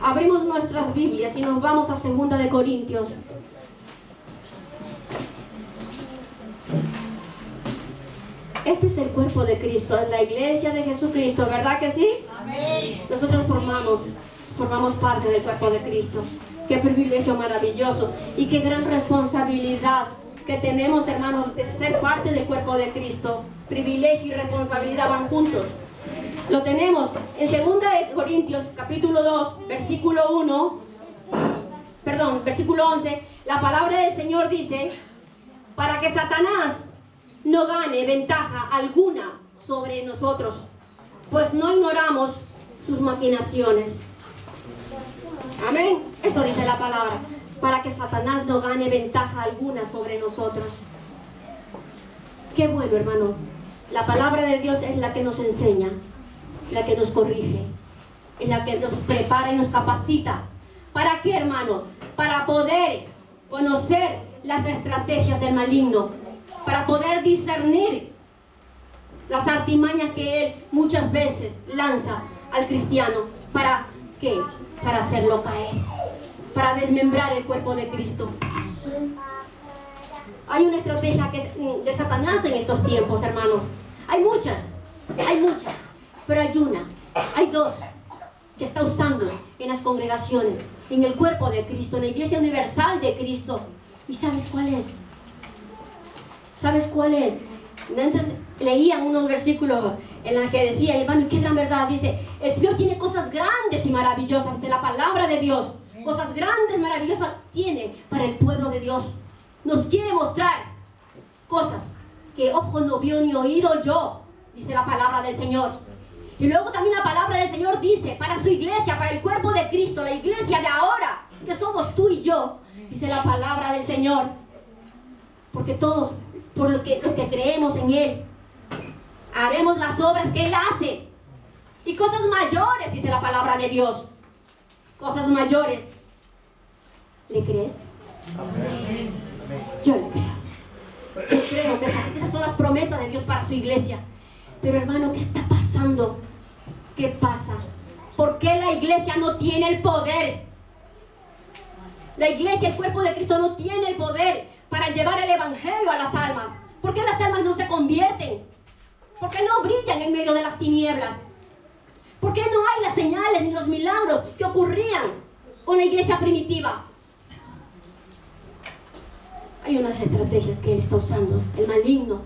Abrimos nuestras Biblias y nos vamos a 2 de Corintios. Este es el cuerpo de Cristo, es la iglesia de Jesucristo, ¿verdad que sí? Amén. Nosotros formamos parte del cuerpo de Cristo. Qué privilegio maravilloso y qué gran responsabilidad que tenemos, hermanos, de ser parte del cuerpo de Cristo. Privilegio y responsabilidad van juntos. Lo tenemos en 2 de Corintios, capítulo 2, versículo 11. La palabra del Señor dice: para que Satanás no gane ventaja alguna sobre nosotros, pues no ignoramos sus maquinaciones. Amén. Eso dice la palabra. Para que Satanás no gane ventaja alguna sobre nosotros. Qué bueno, hermano. La palabra de Dios es la que nos enseña, la que nos corrige, es la que nos prepara y nos capacita. ¿Para qué, hermano? Para poder conocer las estrategias del maligno, para poder discernir las artimañas que él muchas veces lanza al cristiano. ¿Para qué? Para hacerlo caer, para desmembrar el cuerpo de Cristo. Hay una estrategia que es de Satanás en estos tiempos, hermano. Hay muchas, pero hay dos que está usando en las congregaciones, en el cuerpo de Cristo, en la iglesia universal de Cristo. ¿Y sabes cuál es? ¿Sabes cuál es? Antes leían unos versículos en los que decía, hermano, y qué gran verdad, dice, el Señor tiene cosas grandes y maravillosas, dice la palabra de Dios, cosas grandes, maravillosas tiene para el pueblo de Dios. Nos quiere mostrar cosas que ojo no vio ni oído yo, dice la palabra del Señor. Y luego también la palabra del Señor dice, para su iglesia, para el cuerpo de Cristo, la iglesia de ahora, que somos tú y yo, dice la palabra del Señor. Porque todos, por los que creemos en Él, haremos las obras que Él hace. Y cosas mayores, dice la palabra de Dios. Cosas mayores. ¿Le crees? Amén. Yo le creo. Yo creo que esas son las promesas de Dios para su iglesia. Pero hermano, ¿qué está pasando? ¿Qué pasa? ¿Por qué la iglesia no tiene el poder? La iglesia, el cuerpo de Cristo, no tiene el poder para llevar el evangelio a las almas. ¿Por qué las almas no se convierten? ¿Por qué no brillan en medio de las tinieblas? ¿Por qué no hay las señales ni los milagros que ocurrían con la iglesia primitiva? Hay unas estrategias que él está usando, el maligno,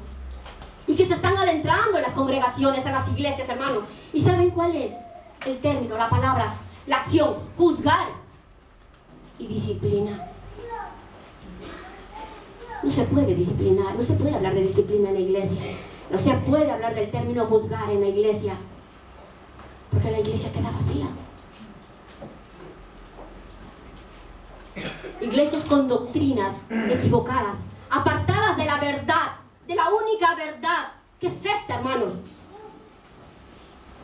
y que se están adentrando en las congregaciones, en las iglesias, hermano. ¿Y saben cuál es el término, la palabra, la acción? Juzgar y disciplina. No se puede disciplinar, no se puede hablar de disciplina en la iglesia. No se puede hablar del término juzgar en la iglesia, porque la iglesia queda vacía. Iglesias con doctrinas equivocadas, apartadas de la verdad, de la única verdad, que es esta, hermanos.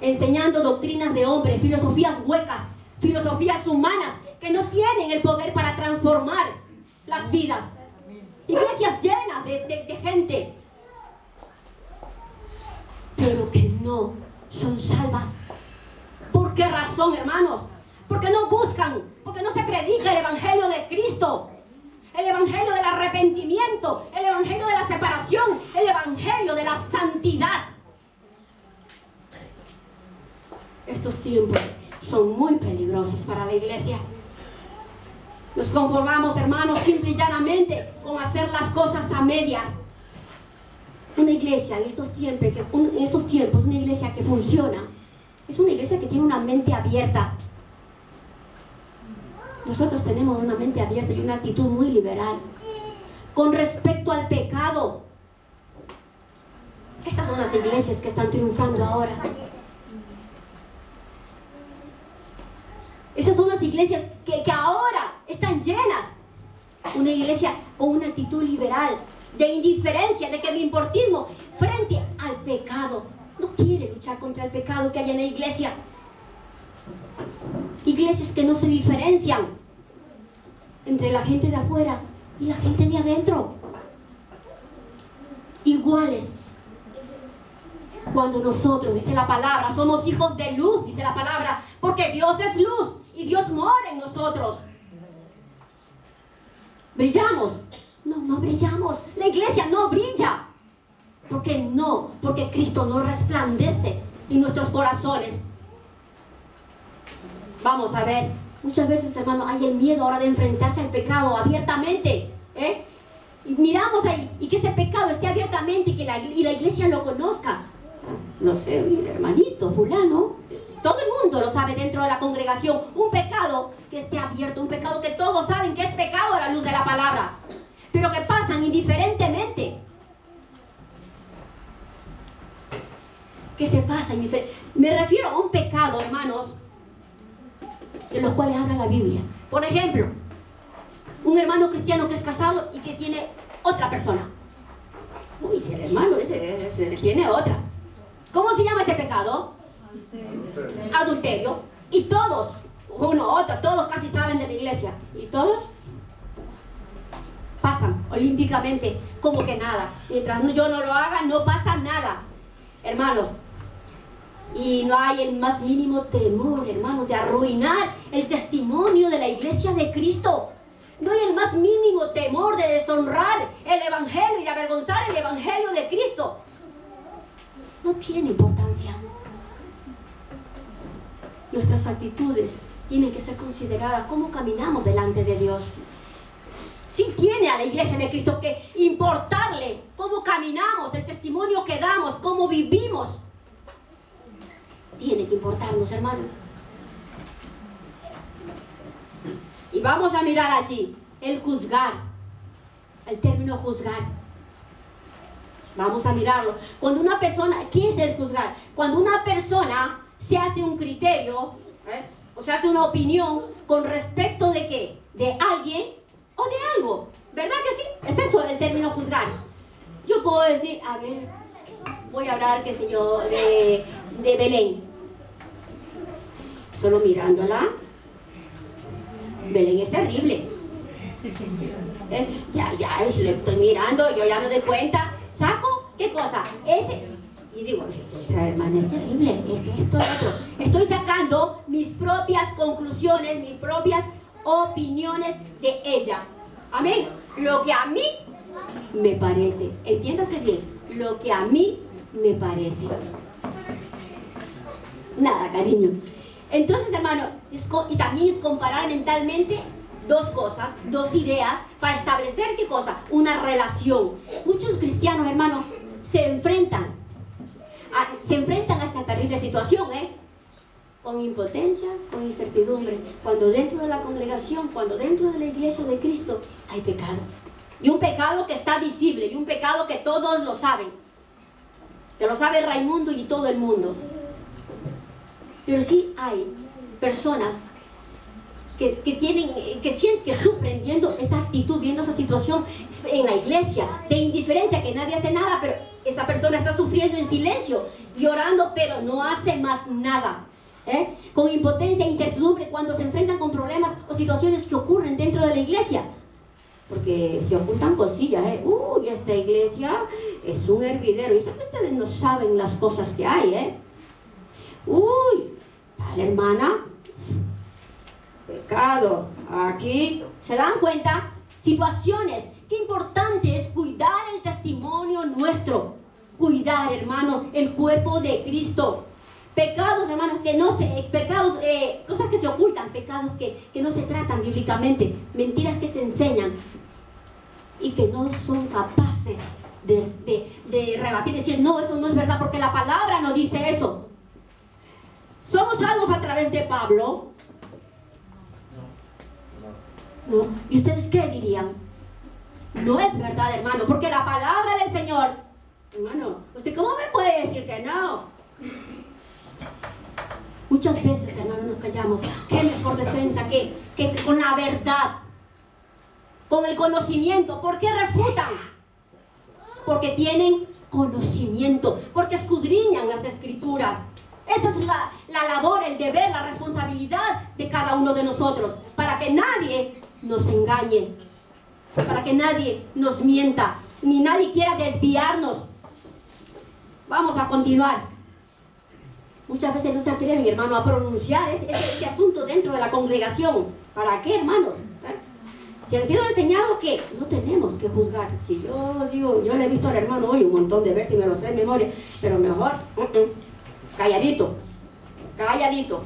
Enseñando doctrinas de hombres, filosofías huecas, filosofías humanas, que no tienen el poder para transformar las vidas. Iglesias llenas de gente, pero que no son salvas. ¿Por qué razón, hermanos? Porque no buscan, porque no se predica el evangelio de Cristo, el evangelio del arrepentimiento, el evangelio de la separación, el evangelio de la santidad. Estos tiempos son muy peligrosos para la iglesia. Nos conformamos, hermanos, simple y llanamente con hacer las cosas a medias. Una iglesia en estos tiempos, una iglesia que funciona, es una iglesia que tiene una mente abierta. Nosotros tenemos una mente abierta y una actitud muy liberal con respecto al pecado. Estas son las iglesias que están triunfando ahora. Esas son las iglesias que ahora están llenas. Una iglesia con una actitud liberal, de indiferencia, de que me importismo frente al pecado. No quiere luchar contra el pecado que hay en la iglesia. Iglesias que no se diferencian entre la gente de afuera y la gente de adentro. Iguales. Cuando nosotros, dice la palabra, somos hijos de luz, dice la palabra, porque Dios es luz y Dios mora en nosotros. ¿Brillamos? No, no brillamos. La iglesia no brilla. ¿Por qué no? Porque Cristo no resplandece en nuestros corazones. Vamos a ver. Muchas veces, hermano, hay el miedo ahora de enfrentarse al pecado abiertamente. Y miramos ahí, y que ese pecado esté abiertamente y la iglesia lo conozca. No sé, el hermanito fulano, todo el mundo lo sabe dentro de la congregación. Un pecado que esté abierto, un pecado que todos saben que es pecado a la luz de la palabra, pero que pasan indiferentemente. Que se pasa indiferente. Me refiero a un pecado, hermanos, de los cuales habla la Biblia. Por ejemplo, un hermano cristiano que es casado y que tiene otra persona. Uy, si el hermano ese tiene otra. ¿Cómo se llama ese pecado? Adulterio. Y todos, uno, otro, todos casi saben de la iglesia. Y todos pasan olímpicamente como que nada. Mientras yo no lo haga, no pasa nada. Hermanos, y no hay el más mínimo temor, hermanos, de arruinar el testimonio de la iglesia de Cristo. No hay el más mínimo temor de deshonrar el evangelio y de avergonzar el evangelio de Cristo. No tiene importancia. Nuestras actitudes tienen que ser consideradas cómo caminamos delante de Dios. Sí tiene a la iglesia de Cristo que importarle cómo caminamos, el testimonio que damos, cómo vivimos. Tiene que importarnos, hermano. Y vamos a mirar allí el juzgar, el término juzgar. Vamos a mirarlo. Cuando una persona, ¿qué es el juzgar? Cuando una persona se hace un criterio, o se hace una opinión con respecto de qué, de alguien o de algo. ¿Verdad que sí? Es eso el término juzgar. Yo puedo decir, a ver, voy a hablar, qué sé yo, de Belén. Solo mirándola, Belén es terrible. Ya, si le estoy mirando, yo ya no doy cuenta. ¿Saco? ¿Qué cosa? Y digo, esa hermana es terrible, es que esto, otro. Estoy sacando mis propias conclusiones, mis propias opiniones de ella. Amén. Lo que a mí me parece. Entiéndase bien. Lo que a mí me parece. Nada, cariño. Entonces, hermano, y también es comparar mentalmente dos cosas, dos ideas, para establecer, ¿qué cosa? Una relación. Muchos cristianos, hermanos, se enfrentan a esta terrible situación, con impotencia, con incertidumbre, cuando dentro de la congregación, cuando dentro de la iglesia de Cristo hay pecado. Y un pecado que está visible, y un pecado que todos lo saben. Que lo sabe Raimundo y todo el mundo. Pero sí hay personas que sufren viendo esa actitud, viendo esa situación en la iglesia, de indiferencia, que nadie hace nada, pero esa persona está sufriendo en silencio, llorando, pero no hace más nada. Con impotencia e incertidumbre cuando se enfrentan con problemas o situaciones que ocurren dentro de la iglesia. Porque se ocultan cosillas, Uy, esta iglesia es un hervidero. Y eso que ustedes no saben las cosas que hay, Uy, tal hermana, pecado, aquí. ¿Se dan cuenta? Situaciones. Qué importante es cuidar el testimonio nuestro. Cuidar, hermano, el cuerpo de Cristo. Pecados, hermanos, cosas que se ocultan, pecados que no se tratan bíblicamente, mentiras que se enseñan y que no son capaces de rebatir, decir, no, eso no es verdad, porque la palabra no dice eso. ¿Somos salvos a través de Pablo? No. ¿Y ustedes qué dirían? No es verdad, hermano, porque la palabra del Señor, hermano, ¿usted cómo me puede decir que no? Muchas veces, hermano, nos callamos. ¿Qué mejor defensa que con la verdad? Con el conocimiento. ¿Por qué refutan? Porque tienen conocimiento, porque escudriñan las escrituras. Esa es la labor, el deber, la responsabilidad de cada uno de nosotros, para que nadie nos engañe, para que nadie nos mienta, ni nadie quiera desviarnos. Vamos a continuar. Muchas veces no se atreven, hermano, a pronunciar ese asunto dentro de la congregación. ¿Para qué, hermano? Si han sido enseñados que no tenemos que juzgar. Si yo digo, yo le he visto al hermano hoy un montón de veces y me lo sé de memoria, pero mejor, calladito, calladito.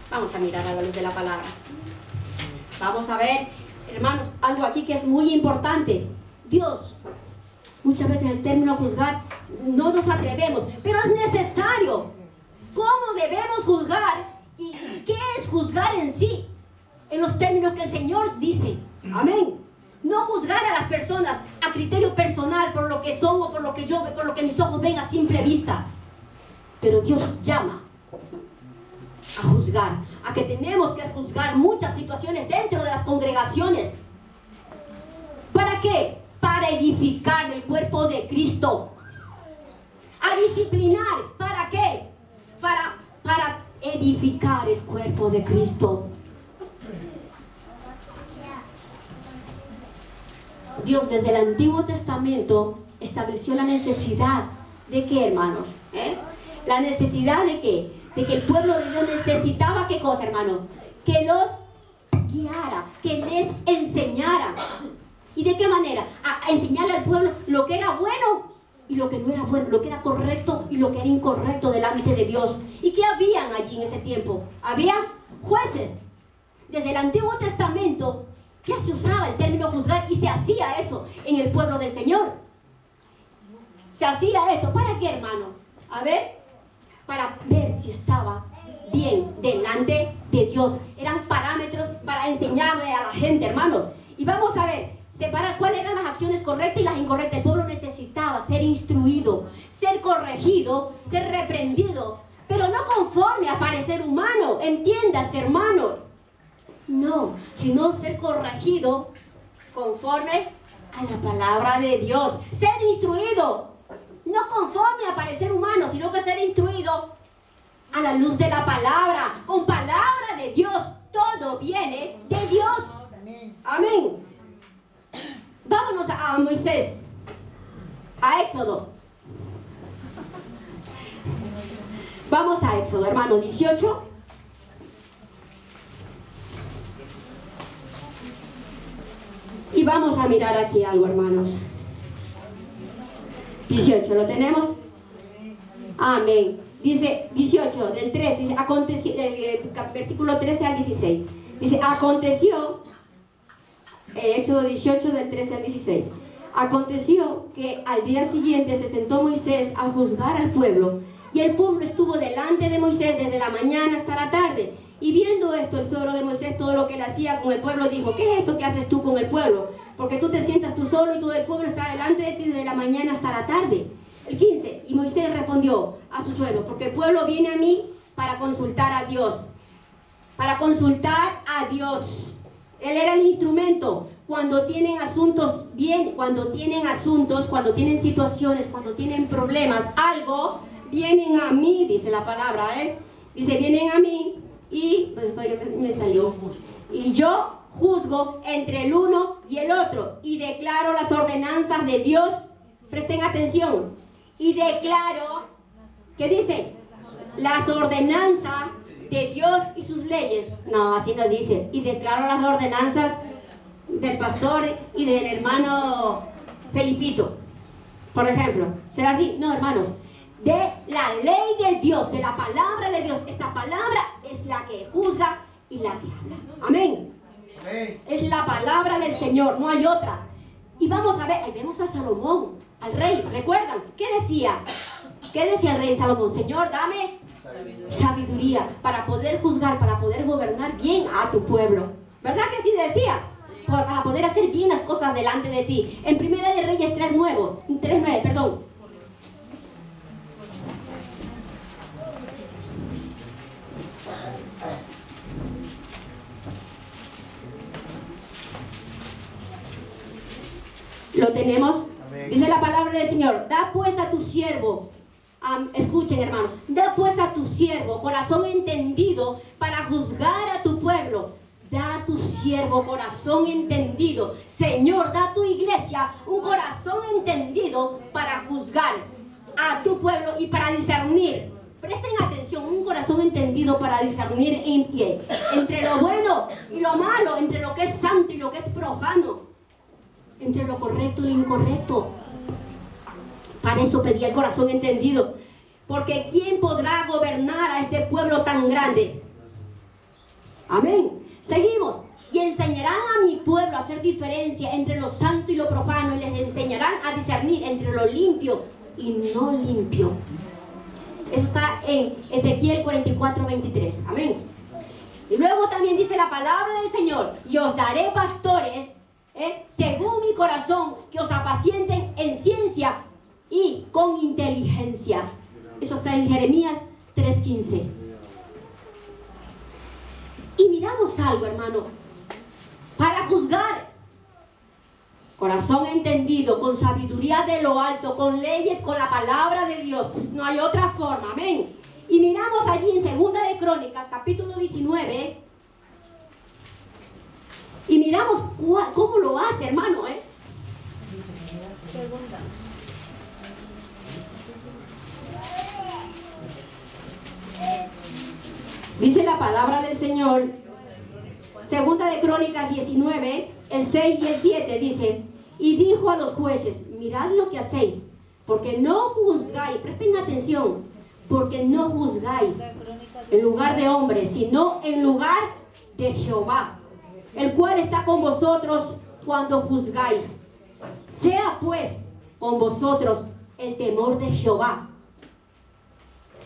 Vamos a mirar a la luz de la palabra. Vamos a ver, hermanos, algo aquí que es muy importante. Dios, muchas veces el término juzgar no nos atrevemos, pero es necesario. ¿Cómo debemos juzgar? ¿Y qué es juzgar en sí? En los términos que el Señor dice. Amén. No juzgar a las personas a criterio personal por lo que son o por lo que yo veo, por lo que mis ojos ven a simple vista. Pero Dios llama a juzgar, a que tenemos que juzgar muchas situaciones dentro de las congregaciones. ¿Para qué? Para edificar el cuerpo de Cristo. A disciplinar. ¿Para qué? Para edificar el cuerpo de Cristo. Dios desde el Antiguo Testamento estableció la necesidad de qué, hermanos, la necesidad de qué, de que el pueblo de Dios necesitaba qué cosa, hermano, que los guiara, que les enseñara. ¿Y de qué manera? A enseñarle al pueblo lo que era bueno y lo que no era bueno, lo que era correcto y lo que era incorrecto delante de Dios. ¿Y qué habían allí en ese tiempo? Había jueces. Desde el Antiguo Testamento ya se usaba el término juzgar y se hacía eso en el pueblo del Señor. Se hacía eso. ¿Para qué, hermano? A ver, para ver si estaba bien delante de Dios. Eran parámetros para enseñarle a la gente, hermanos. Y vamos a ver, separar cuáles eran las acciones correctas y las incorrectas. El pueblo necesitaba ser instruido, ser corregido, ser reprendido, pero no conforme a parecer humano. Entiéndase, hermano. No, sino ser corregido conforme a la palabra de Dios. Ser instruido, no conforme a parecer humano, sino que ser instruido a la luz de la palabra, con palabra de Dios. Todo viene de Dios. Amén. Vámonos a Moisés, a Éxodo. Vamos a Éxodo, hermano, 18. Y vamos a mirar aquí algo, hermanos. 18, ¿lo tenemos? Amén. Dice 18, del 13, dice, aconteció, del versículo 13 al 16. Dice, aconteció, Éxodo 18, del 13 al 16. Aconteció que al día siguiente se sentó Moisés a juzgar al pueblo, y el pueblo estuvo delante de Moisés desde la mañana hasta la tarde. Y viendo esto, el suegro de Moisés, todo lo que él hacía con el pueblo, dijo, ¿qué es esto que haces tú con el pueblo? Porque tú te sientas tú solo y todo el pueblo está delante de ti desde la mañana hasta la tarde. El 15, y Moisés respondió a su suegro, porque el pueblo viene a mí para consultar a Dios. Para consultar a Dios. Él era el instrumento. Cuando tienen asuntos bien, cuando tienen situaciones, cuando tienen problemas, algo, vienen a mí, dice la palabra, dice, vienen a mí y, pues esto ya me salió, y yo juzgo entre el uno y el otro, y declaro las ordenanzas de Dios. Presten atención. Y declaro, ¿qué dice? Las ordenanzas de Dios y sus leyes. No, así no dice. Y declaro las ordenanzas del pastor y del hermano Felipito, por ejemplo. ¿Será así? No, hermanos. De la ley de Dios, de la palabra de Dios. Esa palabra es la que juzga y la que habla. Amén. Es la palabra del Señor, no hay otra. Y vamos a ver, ahí vemos a Salomón, al rey. ¿Recuerdan? ¿Qué decía? ¿Qué decía el rey Salomón? Señor, dame sabiduría para poder juzgar, para poder gobernar bien a tu pueblo. ¿Verdad que sí decía? Para poder hacer bien las cosas delante de ti. En Primera de Reyes 3:9, perdón. ¿Lo tenemos? Amén. Dice la palabra del Señor, da pues a tu siervo, escuchen hermano, da pues a tu siervo corazón entendido para juzgar a tu pueblo. Da a tu siervo corazón entendido. Señor, da a tu iglesia un corazón entendido para juzgar a tu pueblo y para discernir. entendido para discernir entre lo bueno y lo malo, entre lo que es santo y lo que es profano, entre lo correcto y lo incorrecto. Para eso pedía el corazón entendido. Porque ¿quién podrá gobernar a este pueblo tan grande? Amén. Seguimos. Y enseñarán a mi pueblo a hacer diferencia entre lo santo y lo profano, y les enseñarán a discernir entre lo limpio y no limpio. Eso está en Ezequiel 44:23. Amén. Y luego también dice la palabra del Señor: y os daré pastores, según mi corazón, que os apacienten en ciencia y con inteligencia. Eso está en Jeremías 3:15. Y miramos algo, hermano. Para juzgar, corazón entendido, con sabiduría de lo alto, con leyes, con la palabra de Dios. No hay otra forma, amén. Y miramos allí en Segunda de Crónicas, capítulo 19. Y miramos cómo lo hace, hermano, Segunda. Dice la palabra del Señor, Segunda de Crónicas 19, el 6 y el 7, dice: y dijo a los jueces, mirad lo que hacéis, porque no juzgáis, presten atención, porque no juzgáis en lugar de hombres, sino en lugar de Jehová, el cual está con vosotros cuando juzgáis. Sea pues con vosotros el temor de Jehová.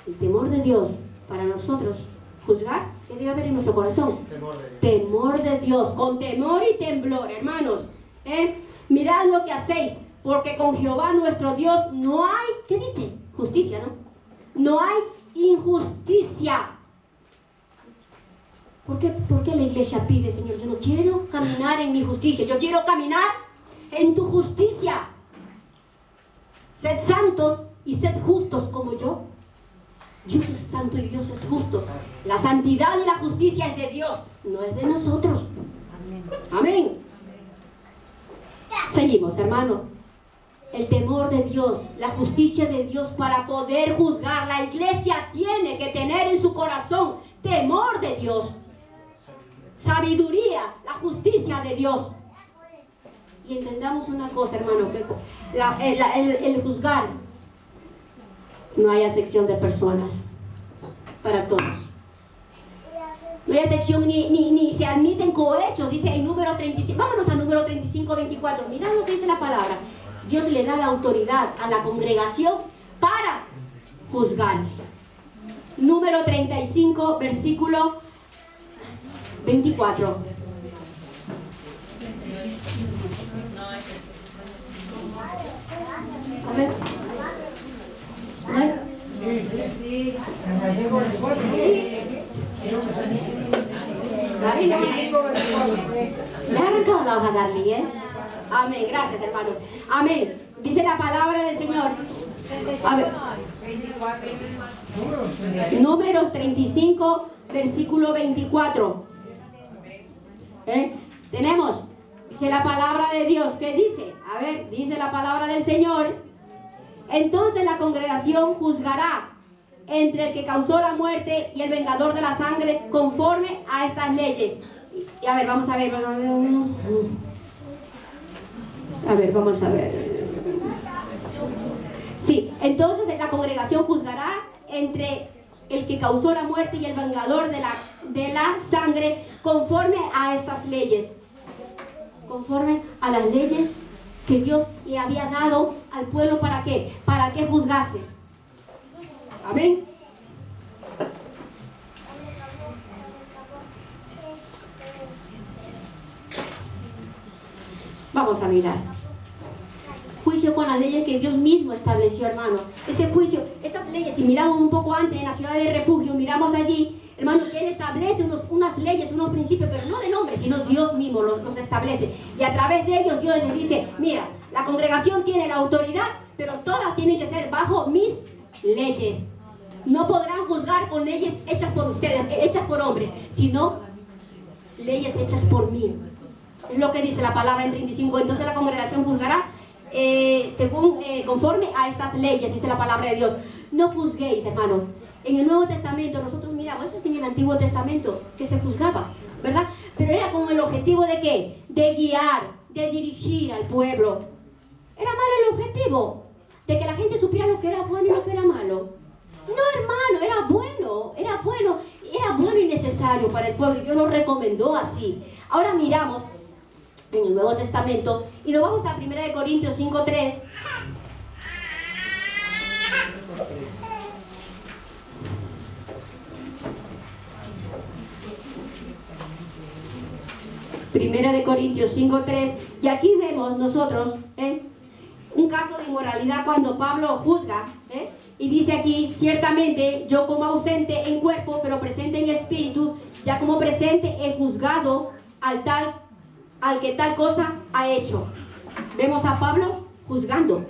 El temor de Dios para nosotros. Juzgar, ¿qué debe haber en nuestro corazón? Temor de Dios, con temor y temblor, hermanos. Mirad lo que hacéis, porque con Jehová nuestro Dios no hay, ¿qué dice? Justicia, ¿no? No hay injusticia. ¿Por qué la iglesia pide, Señor? Yo no quiero caminar en mi justicia, yo quiero caminar en tu justicia. Sed santos y sed justos como yo. Dios es santo y Dios es justo. La santidad y la justicia es de Dios, no es de nosotros. Amén. Seguimos, hermano. El temor de Dios, la justicia de Dios para poder juzgar. La iglesia tiene que tener en su corazón temor de Dios, sabiduría, la justicia de Dios. Y entendamos una cosa, hermano, que el juzgar, no hay acepción de personas, para todos. No hay acepción ni se admiten cohechos, dice en número 35. Vámonos a número 35:24. Mirad lo que dice la palabra. Dios le da la autoridad a la congregación para juzgar. Número 35, versículo 24. A ver. Le ha arrancado la hoja, Darly, Amén, gracias, hermano. Amén. Dice la palabra del Señor. A ver. Números 35, versículo 24. Tenemos. Dice la palabra de Dios. ¿Qué dice? A ver, dice la palabra del Señor. Entonces la congregación juzgará entre el que causó la muerte y el vengador de la sangre conforme a estas leyes. Y a ver, vamos a ver. A ver, vamos a ver. Sí, entonces la congregación juzgará entre el que causó la muerte y el vengador de la sangre conforme a estas leyes. Conforme a las leyes que Dios le había dado al pueblo. ¿Para qué? Para que juzgase. Amén. Vamos a mirar. Juicio con las leyes que Dios mismo estableció, hermano. Ese juicio, estas leyes, si miramos un poco antes en la ciudad de refugio, miramos allí, hermano, que Él establece unas leyes, unos principios, pero no del hombre, sino Dios mismo los establece. Y a través de ellos Dios les dice, mira, la congregación tiene la autoridad, pero todas tienen que ser bajo mis leyes. No podrán juzgar con leyes hechas por ustedes, hechas por hombres, sino leyes hechas por mí. Es lo que dice la palabra en 35. Entonces la congregación juzgará conforme a estas leyes, dice la palabra de Dios. No juzguéis, hermanos. En el Nuevo Testamento nosotros miramos, eso es en el Antiguo Testamento, que se juzgaba, ¿verdad? Pero era con el objetivo de ¿qué? De guiar, de dirigir al pueblo. Era malo el objetivo, de que la gente supiera lo que era bueno y lo que era malo. No, hermano, era bueno y necesario para el pueblo, y Dios lo recomendó así. Ahora miramos en el Nuevo Testamento y nos vamos a 1 Corintios 5:3. Primera de Corintios 5:3, y aquí vemos nosotros un caso de inmoralidad cuando Pablo juzga, y dice aquí: ciertamente yo como ausente en cuerpo pero presente en espíritu, ya como presente he juzgado al que tal cosa ha hecho. Vemos a Pablo juzgando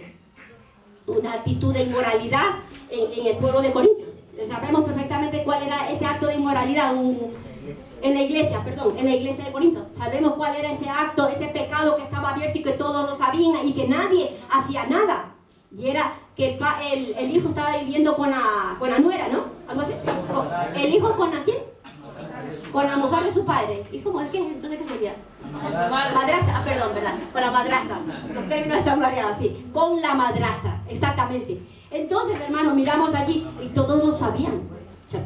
una actitud de inmoralidad en el pueblo de Corintios. Sabemos perfectamente cuál era ese acto de inmoralidad en la iglesia de Corinto. Sabemos cuál era ese acto, ese pecado que estaba abierto y que todos lo sabían y que nadie hacía nada. Y era que el hijo estaba viviendo con la nuera, ¿no? Algo así. ¿El hijo con la quién? Con la mujer de su padre. ¿Y cómo es que? Entonces, ¿qué sería? Madrastra. Perdón, ¿verdad? Con la madrastra. Los términos están variados, sí. Con la madrastra, exactamente. Entonces, hermanos, miramos allí y todos lo sabían. O sea,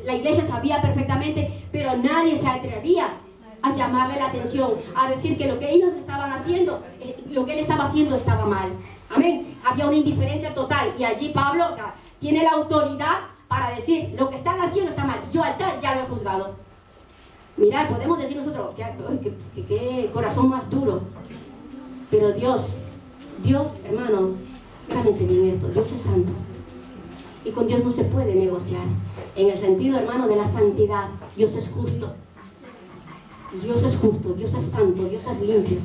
la iglesia sabía perfectamente, pero nadie se atrevía a llamarle la atención, a decir que lo que ellos estaban haciendo, lo que él estaba haciendo estaba mal. Amén. Había una indiferencia total. Y allí Pablo, tiene la autoridad para decir: lo que están haciendo está mal. Yo al tal ya lo he juzgado. Mirad, podemos decir nosotros, qué corazón más duro. Pero Dios, hermano, grábense bien esto: Dios es santo. Y con Dios no se puede negociar. En el sentido, hermano, de la santidad. Dios es justo. Dios es justo, Dios es santo, Dios es limpio.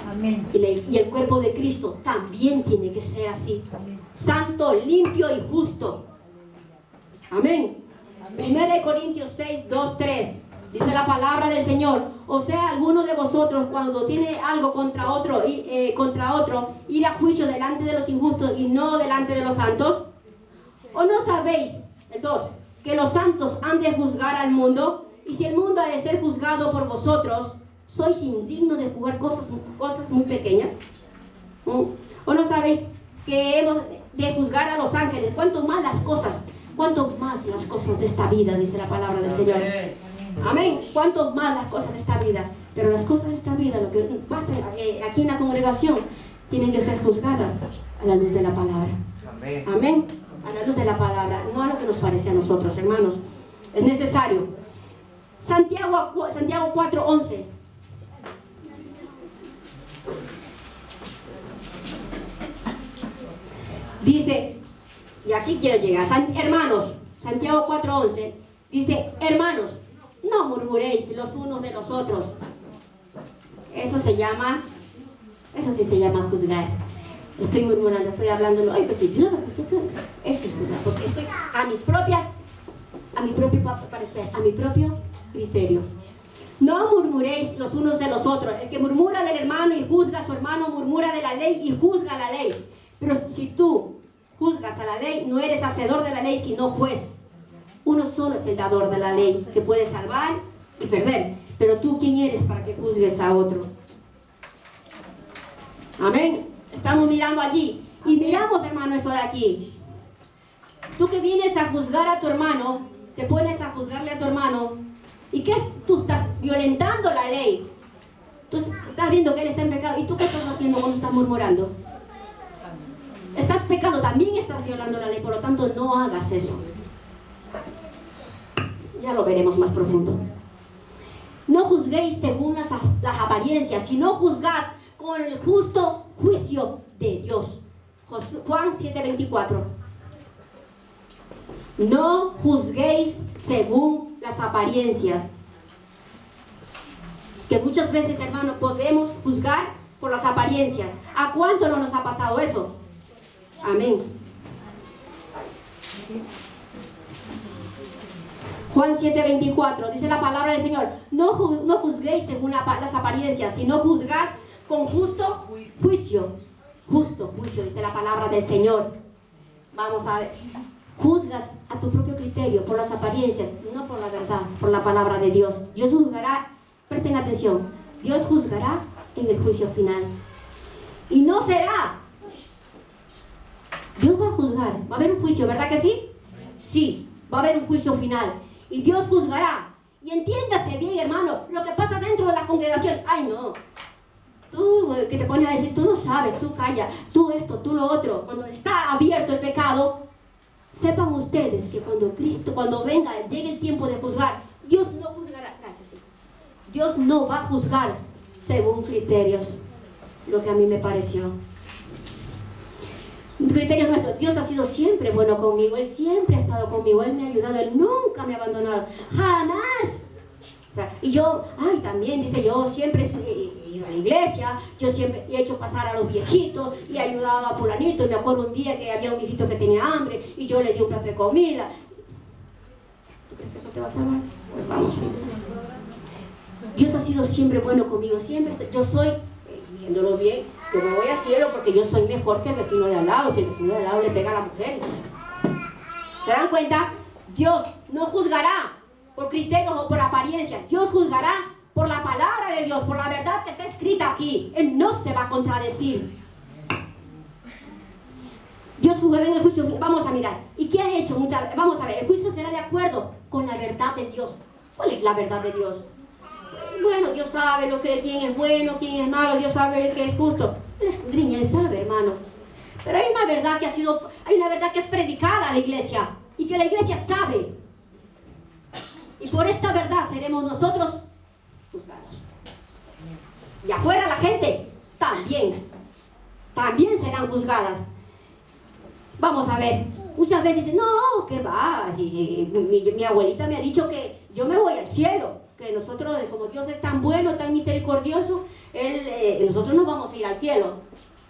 Amén. Y el cuerpo de Cristo también tiene que ser así. Santo, limpio y justo. Amén. 1 Corintios 6, 2, 3. Dice la palabra del Señor: o sea, alguno de vosotros, cuando tiene algo contra otro, ir a juicio delante de los injustos y no delante de los santos. ¿O no sabéis, entonces, que los santos han de juzgar al mundo? Y si el mundo ha de ser juzgado por vosotros, ¿sois indignos de juzgar cosas muy pequeñas? ¿O no sabéis que hemos de juzgar a los ángeles? Cuanto más las cosas de esta vida, dice la palabra del Señor. Amén. Cuanto más las cosas de esta vida. Pero las cosas de esta vida, lo que pasa aquí en la congregación, tienen que ser juzgadas a la luz de la palabra. Amén. A la luz de la palabra, no a lo que nos parece a nosotros, hermanos. Es necesario. Santiago 4:11. Dice, y aquí quiero llegar, hermanos, Santiago 4:11 dice: hermanos, no murmuréis los unos de los otros. Eso sí se llama juzgar. Estoy murmurando, estoy hablando, ay, pues sí, eso es juzgar, porque estoy a mi propio parecer, a mi propio criterio. No murmuréis los unos de los otros. El que murmura del hermano y juzga a su hermano, murmura de la ley y juzga la ley. Pero si tú juzgas a la ley, no eres hacedor de la ley, sino juez. Uno solo es el dador de la ley, que puede salvar y perder. Pero tú, ¿quién eres para que juzgues a otro? Amén. Estamos mirando allí. Y miramos, hermano, esto de aquí. Tú que vienes a juzgar a tu hermano, te pones a juzgarle a tu hermano. ¿Y qué? Tú estás violentando la ley. Tú estás viendo que él está en pecado. ¿Y tú qué estás haciendo cuando estás murmurando? Estás pecando, también estás violando la ley. Por lo tanto, no hagas eso. Ya lo veremos más profundo. No juzguéis según las apariencias, sino juzgad con el justo juicio de Dios. Juan 7:24. No juzguéis según las apariencias. Que muchas veces, hermanos, podemos juzgar por las apariencias. ¿A cuánto no nos ha pasado eso? Amén. Juan 7:24, dice la palabra del Señor: no juzguéis según las apariencias, sino juzgad con justo juicio. Justo juicio, dice la palabra del Señor. Vamos a ver. juzgas a tu propio criterio, por las apariencias, no por la verdad, por la palabra de Dios. Dios juzgará, presten atención, Dios juzgará en el juicio final. Y no será. Dios va a juzgar, va a haber un juicio, ¿verdad que sí? Sí, va a haber un juicio final. Y Dios juzgará. Y entiéndase bien, hermano, lo que pasa dentro de la congregación. Ay, no. Tú que te pones a decir, tú no sabes, tú calla, tú esto, tú lo otro. Cuando está abierto el pecado, sepan ustedes que cuando Cristo, cuando venga, llegue el tiempo de juzgar, Dios no juzgará, gracias, sí. Dios no va a juzgar según criterios, lo que a mí me pareció. Criterio nuestro, Dios ha sido siempre bueno conmigo, Él siempre ha estado conmigo, Él me ha ayudado, Él nunca me ha abandonado, jamás. O sea, y yo, ay, también dice, yo siempre he ido a la iglesia, yo siempre he hecho pasar a los viejitos y he ayudado a fulanito, y me acuerdo un día que había un viejito que tenía hambre y yo le di un plato de comida. ¿Tú crees que eso te va a salvar? Pues vamos. Dios ha sido siempre bueno conmigo, siempre, yo soy, viéndolo bien, yo me voy al cielo porque yo soy mejor que el vecino de al lado, si el vecino de al lado le pega a la mujer. ¿Se dan cuenta? Dios no juzgará por criterios o por apariencia. Dios juzgará por la palabra de Dios, por la verdad que está escrita aquí. Él no se va a contradecir. Dios juzgará en el juicio. Vamos a mirar. ¿Y qué ha hecho? Vamos a ver. El juicio será de acuerdo con la verdad de Dios. ¿Cuál es la verdad de Dios? Bueno, Dios sabe quién es bueno, quién es malo. Dios sabe qué es justo. Él escudriña, Él sabe, hermanos. Pero hay una verdad hay una verdad que es predicada a la iglesia y que la iglesia sabe. Y por esta verdad seremos nosotros juzgados. Y afuera la gente también serán juzgadas. Vamos a ver, muchas veces dicen, no, ¿qué va? Si mi abuelita me ha dicho que yo me voy al cielo, que nosotros, como Dios es tan bueno, tan misericordioso, nosotros no vamos a ir al cielo.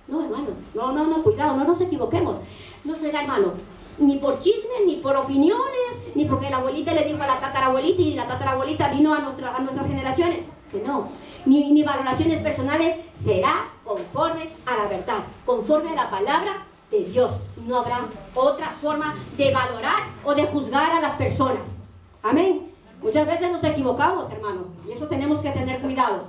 No, hermano, no, cuidado, no nos equivoquemos. No será, hermano, ni por chismes, ni por opiniones, ni porque la abuelita le dijo a la tatarabuelita y la tatarabuelita vino a nuestras generaciones. Que no, ni valoraciones personales, será conforme a la verdad, conforme a la palabra de Dios. No habrá otra forma de valorar o de juzgar a las personas. Amén. Muchas veces nos equivocamos, hermanos, y eso tenemos que tener cuidado.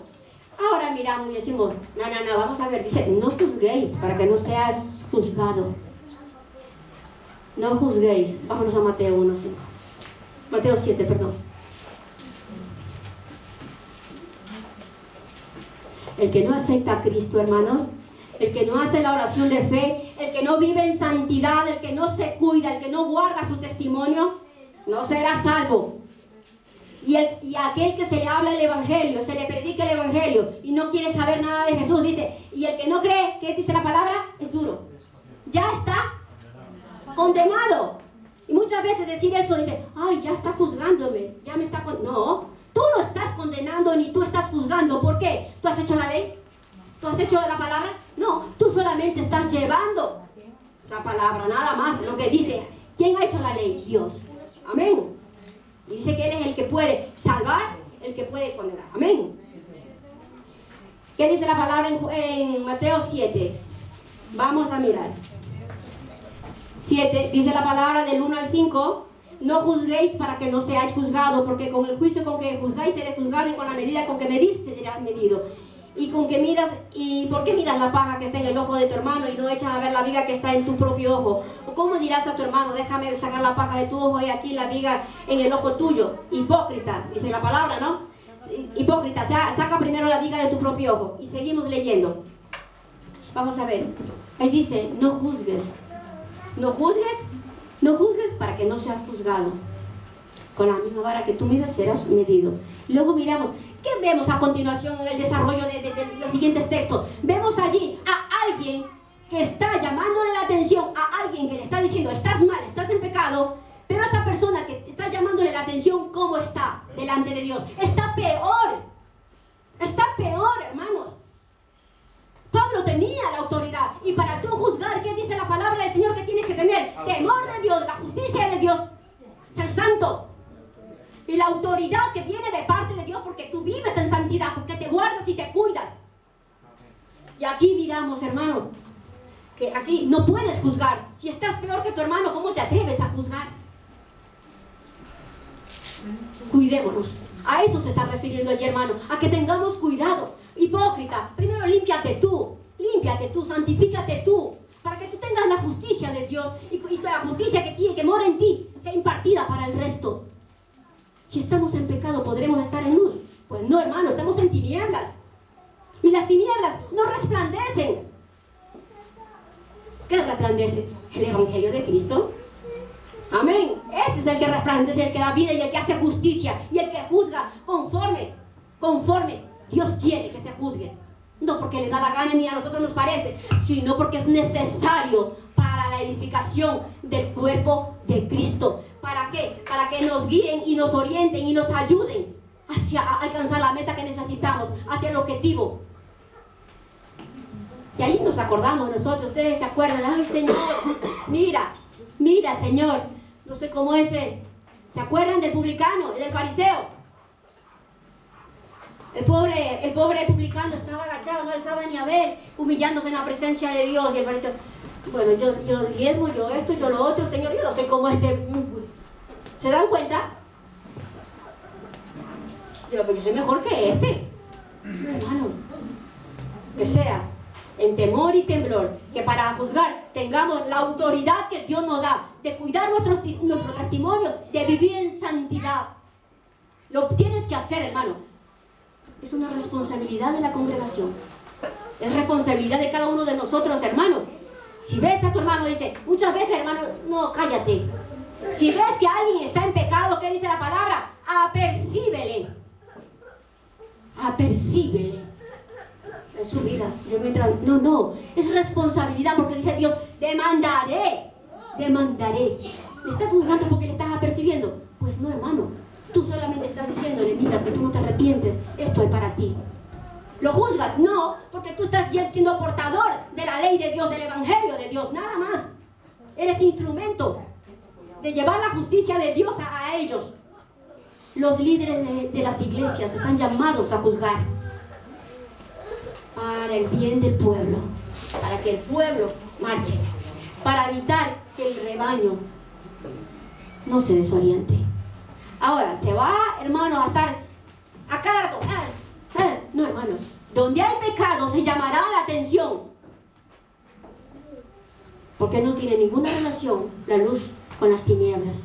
Ahora miramos y decimos, no, vamos a ver, dice, no juzguéis para que no seas juzgado. No juzguéis. Vámonos a Mateo 1:5. Mateo 7, perdón. El que no acepta a Cristo, hermanos, el que no hace la oración de fe, el que no vive en santidad, el que no se cuida, el que no guarda su testimonio, no será salvo. Y aquel que se le habla el evangelio, se le predica el evangelio y no quiere saber nada de Jesús, dice, y el que no cree, ¿qué dice la palabra? Es duro. Ya está condenado. Y muchas veces decir eso, dice, ay, ya está juzgándome, ya me está no, tú no estás condenando ni tú estás juzgando. ¿Por qué? ¿Tú has hecho la ley? ¿Tú has hecho la palabra? No, tú solamente estás llevando la palabra, nada más. Lo que dice, ¿quién ha hecho la ley? Dios. Amén. Y dice que Él es el que puede salvar, el que puede condenar. Amén. ¿Qué dice la palabra en Mateo 7? Vamos a mirar. 7, dice la palabra del 1 al 5. No juzguéis para que no seáis juzgados, porque con el juicio con que juzgáis seréis juzgados, y con la medida con que medís serás medido. Y con que miras, ¿y por qué miras la paja que está en el ojo de tu hermano y no echas a ver la viga que está en tu propio ojo? ¿O cómo dirás a tu hermano, déjame sacar la paja de tu ojo y aquí la viga en el ojo tuyo? Hipócrita, dice la palabra, ¿no? Hipócrita, saca primero la viga de tu propio ojo. Y seguimos leyendo. Vamos a ver. Ahí dice, no juzgues. No juzgues para que no seas juzgado. Con la misma vara que tú midas serás medido. Luego miramos, ¿qué vemos a continuación en el desarrollo de los siguientes textos? Vemos allí a alguien que está llamándole la atención, a alguien que le está diciendo, estás mal, estás en pecado, pero esa persona que está llamándole la atención, ¿cómo está delante de Dios? Está peor, hermanos. Pablo tenía la autoridad, y para tú juzgar, ¿qué dice la palabra del Señor que tienes que tener? Temor de Dios, la justicia de Dios, ser santo. Y la autoridad que viene de parte de Dios, porque tú vives en santidad, porque te guardas y te cuidas. Y aquí miramos, hermano, que aquí no puedes juzgar. Si estás peor que tu hermano, ¿cómo te atreves a juzgar? Cuidémonos. A eso se está refiriendo allí, hermano, a que tengamos cuidado. Hipócrita, primero límpiate tú, santifícate tú, para que tú tengas la justicia de Dios y la justicia que mora en ti sea impartida para el resto. Si estamos en pecado, ¿podremos estar en luz? Pues no, hermano, estamos en tinieblas. Y las tinieblas no resplandecen. ¿Qué resplandece? El Evangelio de Cristo. Amén. Ese es el que resplandece, el que da vida y el que hace justicia y el que juzga conforme Dios quiere que se juzgue. No porque le da la gana ni a nosotros nos parece, sino porque es necesario para la edificación del cuerpo de Cristo. ¿Para qué? Para que nos guíen y nos orienten y nos ayuden hacia alcanzar la meta que necesitamos, hacia el objetivo. Y ahí nos acordamos nosotros, ustedes se acuerdan, ay Señor, mira Señor, no sé cómo ese, ¿se acuerdan del publicano, del fariseo? El pobre publicano estaba agachado, no alzaba ni a ver, humillándose en la presencia de Dios. Y el fariseo, bueno, yo diezmo, yo esto, yo lo otro, Señor, yo no sé cómo ¿se dan cuenta? Yo soy mejor que hermano, que sea en temor y temblor, que para juzgar tengamos la autoridad que Dios nos da, de cuidar nuestro testimonio, de vivir en santidad. Lo tienes que hacer, hermano. Es una responsabilidad de la congregación. Es responsabilidad de cada uno de nosotros, hermano. Si ves a tu hermano, dice, muchas veces, hermano, no, cállate. Si ves que alguien está en pecado, ¿qué dice la palabra? Apercíbele. Apercíbele. Es su vida. No, es responsabilidad porque dice Dios, demandaré. ¿Le estás juzgando porque le estás apercibiendo? Pues no, hermano. Tú solamente estás diciéndole, mira, si tú no te arrepientes, esto es para ti. ¿Lo juzgas? No, porque tú estás siendo portador de la ley de Dios, del Evangelio de Dios, nada más. Eres instrumento de llevar la justicia de Dios a ellos. Los líderes de las iglesias están llamados a juzgar para el bien del pueblo, para que el pueblo marche, para evitar que el rebaño no se desoriente. Ahora, se va, hermano, a estar a cada rato. No, hermano. Donde hay pecado se llamará la atención. Porque no tiene ninguna relación la luz con las tinieblas.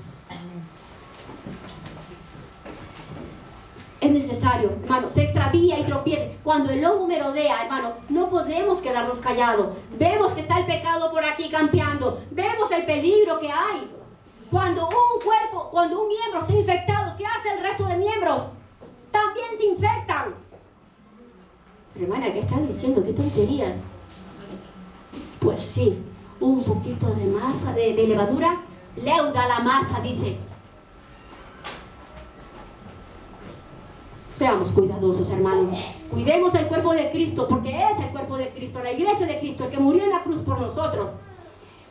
Es necesario, hermano, se extravía y tropieza. Cuando el lobo merodea, hermano, no podemos quedarnos callados. Vemos que está el pecado por aquí campeando. Vemos el peligro que hay. Cuando un miembro está infectado, ¿qué hace el resto de miembros? También se infectan. Pero hermana, ¿qué estás diciendo? ¿Qué tontería? Pues sí, un poquito de masa, de levadura, leuda la masa, dice. Seamos cuidadosos, hermanos. Cuidemos el cuerpo de Cristo, porque es el cuerpo de Cristo, la iglesia de Cristo, el que murió en la cruz por nosotros.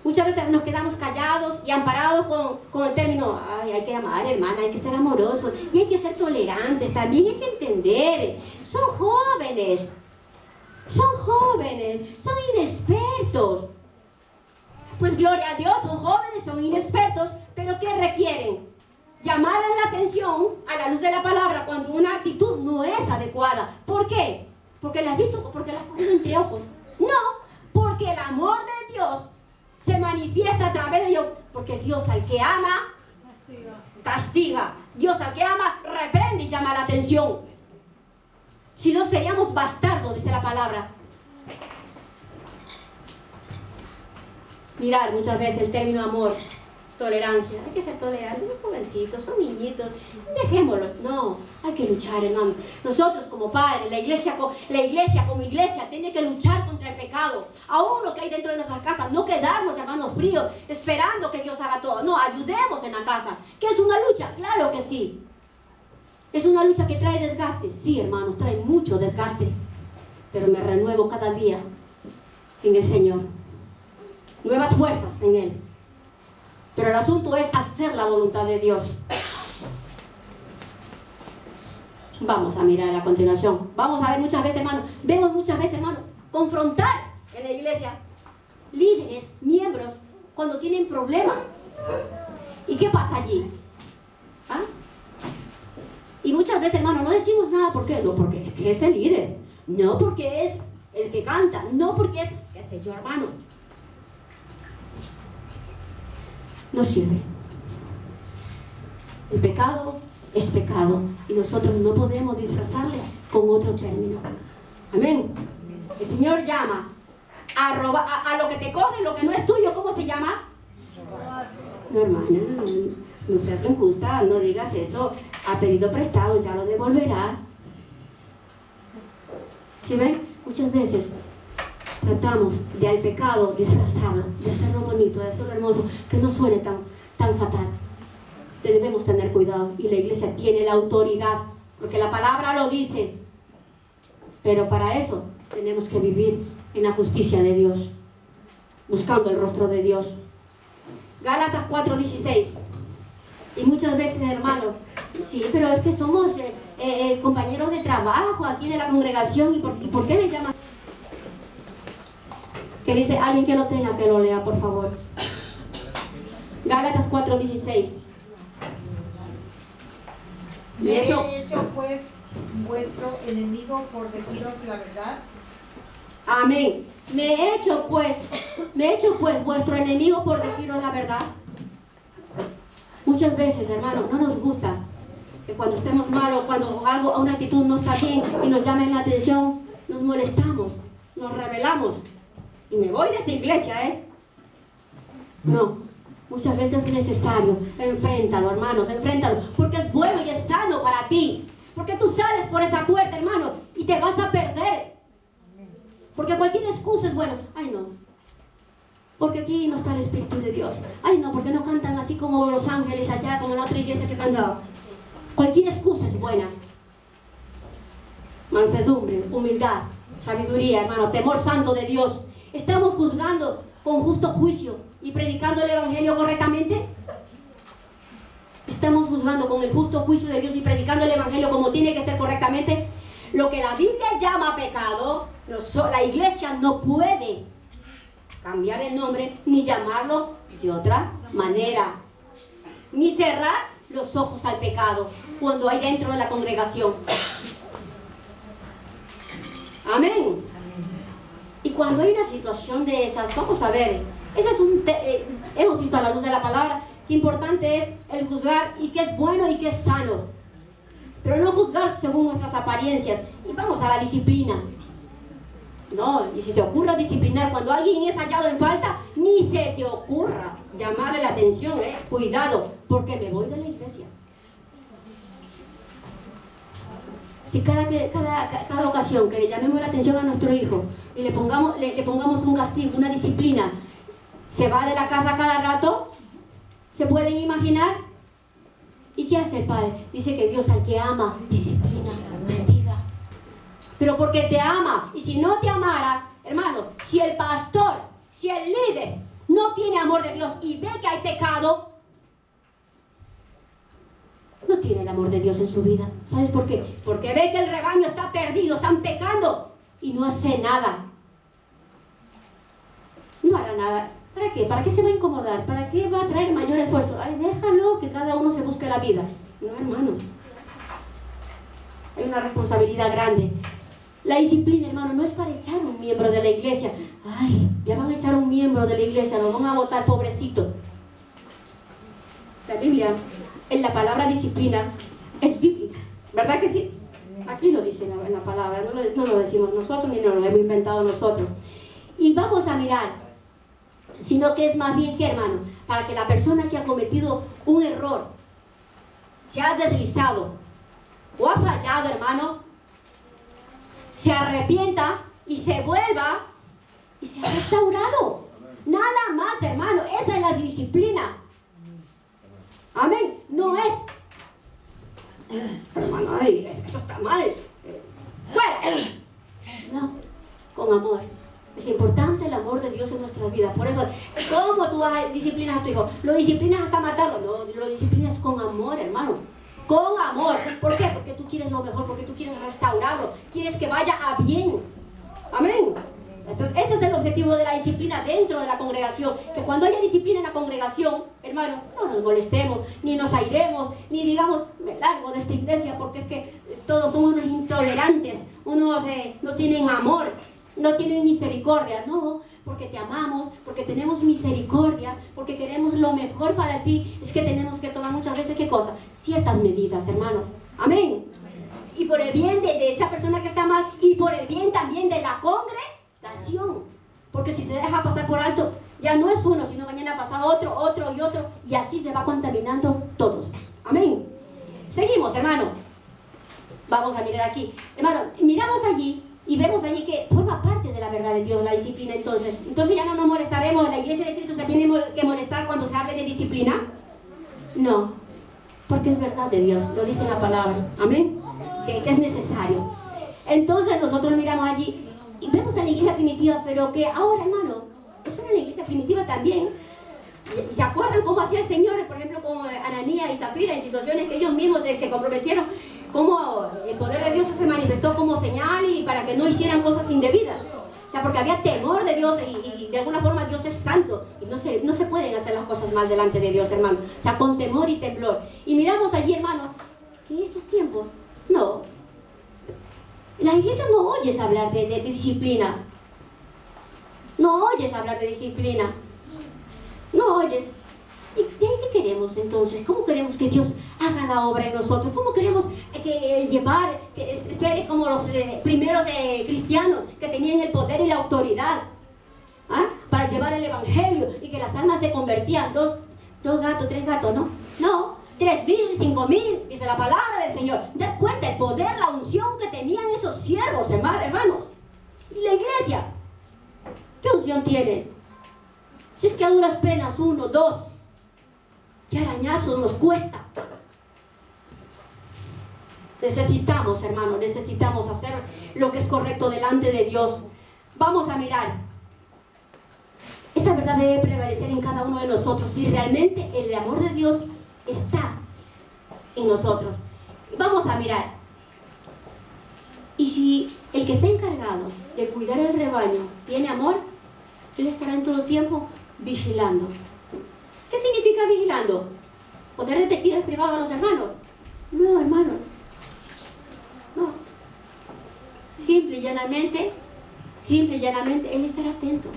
Muchas veces nos quedamos callados y amparados con el término, ay, hay que amar, hermana, hay que ser amorosos y hay que ser tolerantes, también hay que entender. Son jóvenes, son inexpertos. Pues gloria a Dios, son jóvenes, son inexpertos, pero ¿qué requieren? Llamar la atención a la luz de la palabra cuando una actitud no es adecuada. ¿Por qué? Porque las has visto, porque las has cogido entre ojos. No, porque el amor de Dios se manifiesta a través de ellos, porque Dios al que ama, castiga. Dios al que ama, reprende y llama la atención. Si no, seríamos bastardos, dice la palabra. Mirar muchas veces el término amor, tolerancia. Hay que ser tolerantes, son jovencitos, son niñitos. Dejémoslo. No, hay que luchar, hermano. Nosotros como padres, la iglesia como iglesia tiene que luchar contra el pecado. Aún lo que hay dentro de nuestras casas, no quedarnos, hermanos, fríos, esperando que Dios haga todo. No, ayudemos en la casa. ¿Qué es una lucha? Claro que sí. ¿Es una lucha que trae desgaste? Sí, hermanos, trae mucho desgaste. Pero me renuevo cada día en el Señor. Nuevas fuerzas en Él. Pero el asunto es hacer la voluntad de Dios. Vamos a mirar a continuación. Vamos a ver muchas veces, hermano. Vemos muchas veces, hermano, confrontar en la iglesia. líderes, miembros, cuando tienen problemas. ¿Y qué pasa allí? ¿Ah? Y muchas veces, hermano, no decimos nada. ¿Por qué? No, porque es el líder. No porque es el que canta. No porque es, qué sé yo, hermano. No sirve. El pecado es pecado. Y nosotros no podemos disfrazarle con otro término. Amén. El Señor llama a robar, a lo que te coge, lo que no es tuyo. ¿Cómo se llama? No, hermana, no seas injusta, no digas eso. Ha pedido prestado, ya lo devolverá. ¿Sí ven? Muchas veces tratamos de al pecado disfrazarlo, de hacerlo bonito, de hacerlo hermoso, que no suene tan fatal. Debemos tener cuidado, y la iglesia tiene la autoridad, porque la palabra lo dice. Pero para eso tenemos que vivir en la justicia de Dios, buscando el rostro de Dios. Gálatas 4:16. Y muchas veces, hermano, sí, pero es que somos compañeros de trabajo aquí de la congregación. ¿Y por qué me llaman? Que dice alguien que lo tenga, que lo lea, por favor. Gálatas 4:16. ¿Me he hecho pues vuestro enemigo por deciros la verdad? Amén. Me he hecho pues vuestro enemigo por deciros la verdad. Muchas veces, hermano, no nos gusta que cuando estemos mal o cuando una actitud no está bien y nos llamen la atención, nos molestamos, nos rebelamos. Y me voy de esta iglesia, ¿eh? No, muchas veces es necesario. Enfréntalo, hermanos, enfréntalo, porque es bueno y es sano para ti. Porque tú sales por esa puerta, hermano, y te vas a perder. Porque cualquier excusa es bueno. Ay, no, porque aquí no está el Espíritu de Dios. Ay, no, porque no cantan así como los ángeles allá, como en la otra iglesia que cantaba. Cualquier excusa es buena. Mansedumbre, humildad, sabiduría, hermano, temor santo de Dios. ¿Estamos juzgando con justo juicio y predicando el Evangelio correctamente? ¿Estamos juzgando con el justo juicio de Dios y predicando el Evangelio como tiene que ser correctamente? Lo que la Biblia llama pecado, la iglesia no puede cambiar el nombre ni llamarlo de otra manera, ni cerrar los ojos al pecado cuando hay dentro de la congregación. Amén. Y cuando hay una situación de esas, vamos a ver, ese es hemos visto a la luz de la palabra que importante es el juzgar, y que es bueno y que es sano, pero no juzgar según nuestras apariencias. Y vamos a la disciplina. No, y si te ocurra disciplinar cuando alguien es hallado en falta, ni se te ocurra llamarle la atención, cuidado, porque me voy de la iglesia. Si cada ocasión que le llamemos la atención a nuestro hijo y le pongamos un castigo, una disciplina, se va de la casa cada rato, ¿se pueden imaginar? ¿Y qué hace el padre? Dice que Dios al que ama, disciplina, castiga. Pero porque te ama. Y si no te amara, hermano, si el pastor, si el líder no tiene amor de Dios y ve que hay pecado, no tiene el amor de Dios en su vida. ¿Sabes por qué? Porque ve que el rebaño está perdido, están pecando y no hace nada. No hará nada. ¿Para qué? ¿Para qué se va a incomodar? ¿Para qué va a traer mayor esfuerzo? Ay, déjalo, que cada uno se busque la vida. No, hermanos. Hay una responsabilidad grande. La disciplina, hermano, no es para echar un miembro de la iglesia. Ay, ya van a echar un miembro de la iglesia, lo van a botar, pobrecito. La Biblia, en la palabra disciplina, es bíblica. ¿Verdad que sí? Aquí lo dice en la palabra, no lo decimos nosotros ni nos lo hemos inventado nosotros. Y vamos a mirar, sino que es más bien que, hermano, para que la persona que ha cometido un error, se ha deslizado o ha fallado, hermano, se arrepienta y se vuelva y se ha restaurado. Nada más, hermano, esa es la disciplina. Amén. No es, hermano, ay, esto está mal, fuera. No, con amor. Es importante el amor de Dios en nuestras vidas. Por eso, ¿cómo tú vas a disciplinar a tu hijo? ¿Lo disciplinas hasta matarlo? No, lo disciplinas con amor, hermano. Con amor. ¿Por qué? Porque tú quieres lo mejor, porque tú quieres restaurarlo, quieres que vaya a bien. Amén. Entonces ese es el objetivo de la disciplina dentro de la congregación, que cuando haya disciplina en la congregación, hermano, no nos molestemos, ni nos airemos, ni digamos, me largo de esta iglesia porque es que todos son unos intolerantes, unos no tienen amor, no tienen misericordia. No, porque te amamos, porque tenemos misericordia, porque queremos lo mejor para ti. Es que tenemos que tomar muchas veces, ¿qué cosa? Ciertas medidas, hermano. Amén. Y por el bien de esa persona que está mal, y por el bien también de la congregación. Porque si se deja pasar por alto, ya no es uno, sino mañana pasa otro, otro y otro, y así se va contaminando todos. Amén. Seguimos, hermano. Vamos a mirar aquí. Hermano, miramos allí y vemos allí que forma parte de la verdad de Dios, la disciplina. Entonces ya no nos molestaremos. ¿La iglesia de Cristo se tiene que molestar cuando se hable de disciplina? No, porque es verdad de Dios, lo dice la palabra. Amén. Que es necesario. Entonces nosotros miramos allí y vemos a la iglesia primitiva, pero que ahora, hermano, es una iglesia primitiva también. ¿Se acuerdan cómo hacía el Señor, por ejemplo, con Ananías y Zafira, en situaciones que ellos mismos se comprometieron, cómo el poder de Dios se manifestó como señal y para que no hicieran cosas indebidas? O sea, porque había temor de Dios y de alguna forma Dios es santo y no se pueden hacer las cosas mal delante de Dios, hermano. O sea, con temor y temblor. Y miramos allí, hermano, que en estos tiempos, no, en las iglesias no oyes hablar de disciplina. No oyes hablar de disciplina. No oyes. ¿Y de ahí qué queremos entonces? ¿Cómo queremos que Dios haga la obra en nosotros? ¿Cómo queremos ser como los primeros cristianos que tenían el poder y la autoridad para llevar el evangelio y que las almas se convertían? Dos gatos, 3 gatos, ¿no? No, 3.000, 5.000, dice la palabra del Señor. Da cuenta el poder, la unción que tenían esos siervos, hermanos. Y la iglesia, ¿qué unción tiene? Si es que a duras penas 1, 2, qué arañazos nos cuesta. Necesitamos, hermano, necesitamos hacer lo que es correcto delante de Dios. Vamos a mirar. Esa verdad debe prevalecer en cada uno de nosotros si realmente el amor de Dios está en nosotros. Vamos a mirar. Y si el que está encargado de cuidar el rebaño tiene amor, él estará en todo tiempo vigilando. ¿Qué significa vigilando? ¿Poner detectives privados a los hermanos? No, hermano. No. Simple y llanamente, él estará atento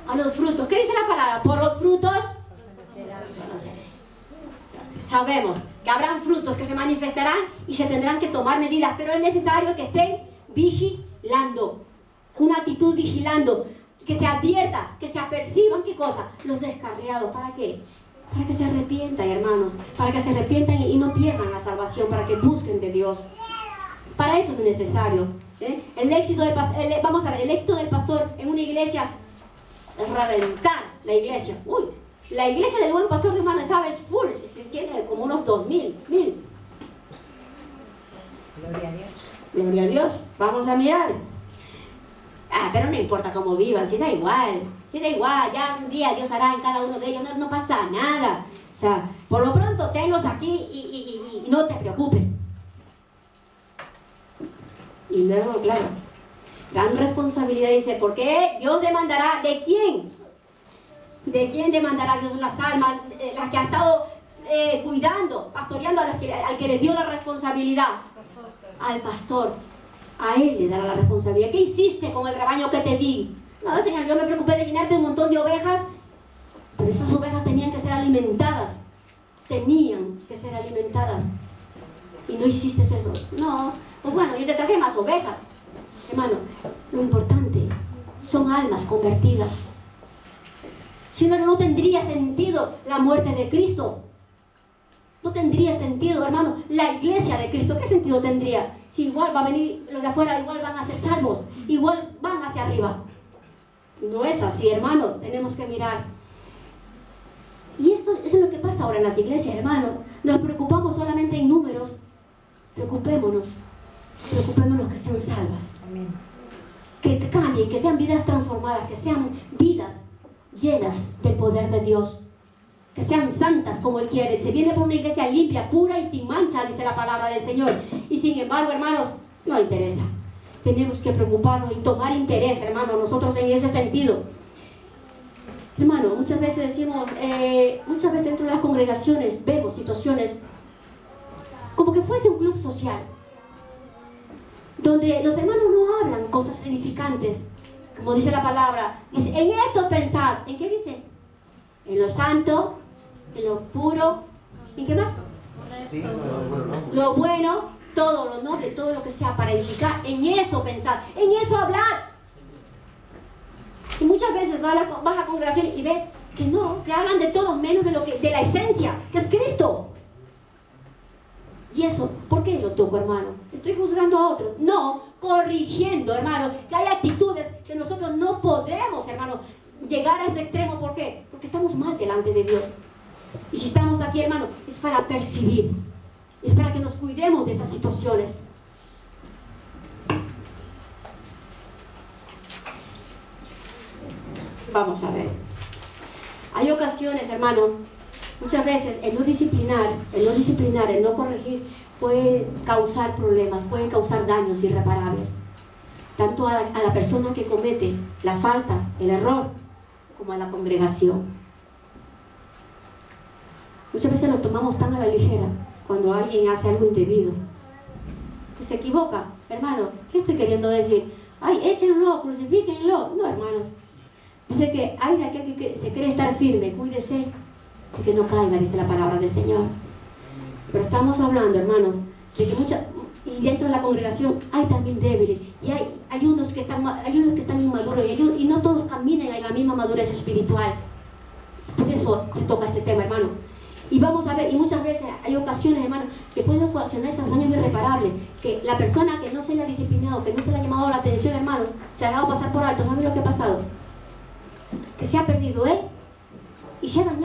a los frutos. ¿Qué dice la palabra? Por los frutos sabemos que habrán frutos que se manifestarán y se tendrán que tomar medidas, pero es necesario que estén vigilando. Una actitud vigilando. Que se advierta, que se aperciban, ¿qué cosa? Los descarriados. ¿Para qué? Para que se arrepientan, hermanos. Para que se arrepientan y no pierdan la salvación, para que busquen de Dios. Para eso es necesario. El éxito del vamos a ver, el éxito del pastor en una iglesia es reventar la iglesia. Uy, la iglesia del buen pastor de hermanos, ¿sabes? Full, se tiene como unos 2.000, 1.000. Gloria a Dios. Gloria a Dios. Vamos a mirar. Pero no importa cómo vivan, si da igual, ya un día Dios hará en cada uno de ellos, no pasa nada. O sea, por lo pronto tenlos aquí y no te preocupes. Y luego, claro, gran responsabilidad dice, ¿por qué? Dios demandará, ¿de quién? ¿De quién demandará Dios las almas? Las que ha estado cuidando, pastoreando, al que le dio la responsabilidad. Al pastor. A él le dará la responsabilidad. ¿Qué hiciste con el rebaño que te di? No, Señor, yo me preocupé de llenarte un montón de ovejas, pero esas ovejas tenían que ser alimentadas. Tenían que ser alimentadas. Y no hiciste eso. No, pues bueno, yo te traje más ovejas. Hermano, lo importante son almas convertidas. Si no, no tendría sentido la muerte de Cristo. No tendría sentido, hermano, la iglesia de Cristo. ¿Qué sentido tendría? Si igual va a venir los de afuera, igual van a ser salvos, igual van hacia arriba. No es así, hermanos, tenemos que mirar. Y eso es lo que pasa ahora en las iglesias, hermanos. Nos preocupamos solamente en números. Preocupémonos que sean salvas. Amén. Que cambien, que sean vidas transformadas, que sean vidas llenas del poder de Dios. Que sean santas como Él quiere. Se viene por una iglesia limpia, pura y sin mancha, dice la palabra del Señor. Y sin embargo, hermanos, no interesa. tenemos que preocuparnos y tomar interés, hermano, nosotros en ese sentido. Hermano, muchas veces decimos, muchas veces dentro de las congregaciones vemos situaciones como que fuese un club social, donde los hermanos no hablan cosas significantes, como dice la palabra. Dice, en esto pensad. ¿En qué dice? En lo santo, en lo puro, ¿en qué más? Lo bueno, todo lo noble, todo lo que sea para edificar, en eso pensad, en eso hablad. Y muchas veces vas a la congregación y ves que no, que hablan de todo menos de la esencia, que es Cristo. Y eso, ¿por qué lo toco, hermano? ¿Estoy juzgando a otros? No, corrigiendo, hermano, que hay actitudes que nosotros no podemos, hermano, llegar a ese extremo. ¿Por qué? Porque estamos mal delante de Dios. Y si estamos aquí, hermano, es para percibir, es para que nos cuidemos de esas situaciones. Vamos a ver. Hay ocasiones, hermano, muchas veces el no disciplinar, el no corregir puede causar problemas, puede causar daños irreparables, tanto a la persona que comete la falta, el error, como a la congregación. Muchas veces lo tomamos tan a la ligera cuando alguien hace algo indebido, que se equivoca. Hermano, ¿qué estoy queriendo decir? Ay, échenlo, crucifíquenlo. No, hermanos. Dice que hay de aquel que se cree estar firme, cuídese de que no caiga, dice la palabra del Señor. Pero estamos hablando, hermanos, de que y dentro de la congregación hay también débiles, y hay unos que están inmaduros, y no todos caminan en la misma madurez espiritual. Por eso se toca este tema, hermano. Y vamos a ver, y muchas veces hay ocasiones, hermano, que pueden ocasionar esos daños irreparables, que la persona que no se le ha disciplinado, que no se le ha llamado la atención, hermano, se ha dejado pasar por alto. ¿Sabe lo que ha pasado? Que se ha perdido él y se ha dañado.